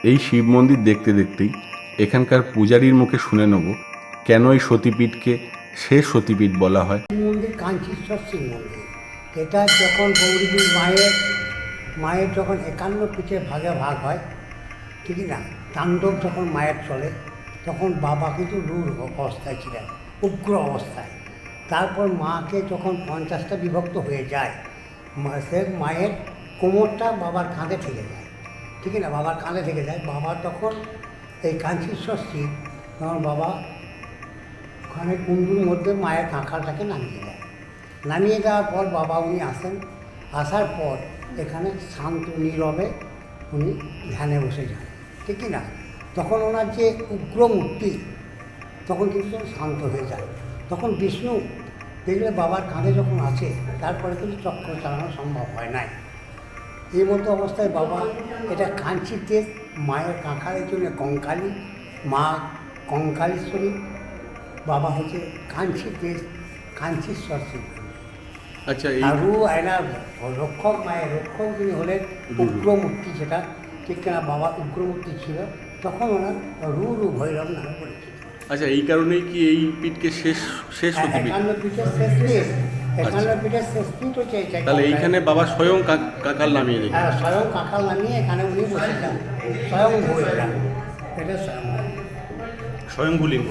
এই শিব মন্দির দেখতে দেখতেই এখানকার পূজারীর মুখে শুনে নেব কেন এই সতীপীঠকে শেষ সতীপীঠ বলা হয়। মন্দির কাঞ্চীশ্বর শিব মন্দির, এটা যখন গৌরীবীর মায়ের যখন 51 পীঠে ভাগে ভাগ হয়, ঠিকই না, তাণ্ডব যখন মায়ের চলে, তখন বাবা কিন্তু রূঢ় অবস্থায় ছিলেন, উগ্র অবস্থায়। তারপর মাকে যখন 50টা বিভক্ত হয়ে যায়, সে মায়ের কোমরটা বাবার কাঁধে থেকে যায়, ঠিকই না, বাবার কাঁধে থেকে যায়। বাবা তখন এই কাঞ্চীশ্বর শিব, তখন বাবা ওখানে কুণ্ডুর মধ্যে মায়ের কাঁখালটাকে নামিয়ে দেয়। নামিয়ে দেওয়ার পর বাবা উনি আসেন, আসার পর এখানে শান্ত নীরবে উনি ধ্যানে বসে যান, ঠিকই না। তখন ওনার যে উগ্র মূর্তি তখন কিন্তু শান্ত হয়ে যায়। তখন বিষ্ণু দেখলে বাবার কাঁধে যখন আছে, তারপরে কিন্তু চক্র চালানো সম্ভব হয় নাই। এই মতো অবস্থায় বাবা, এটা কাঞ্চিতে মায়ের কাঁখালের জন্য কঙ্কালী, মা কঙ্কালীশ্বরী, বাবা হচ্ছে কাঞ্চীশ্বর শিব। আচ্ছা, আর এনার রক্ষক, মায়ের রক্ষক যিনি হলেন উগ্র মূর্তি, যেটা ঠিক কিনা, বাবা উগ্র মূর্তি ছিল, তখন ওনার রু ভৈরব নামে পরিচিত। আচ্ছা, এই কারণেই কি এই পীঠকে শেষ সতীপীঠ? 51 পীঠের শেষ পীঠ, 51 পীঠের শেষ পীঠ হচ্ছে এটা। তাহলে এইখানে বাবা স্বয়ং কাকাল নামিয়ে রেখে? হ্যাঁ, স্বয়ং কাঁখাল নামিয়ে এখানে উনি বসেছেন, স্বয়ং ভৈরব, এটা স্বয়ংভূ লিঙ্গ।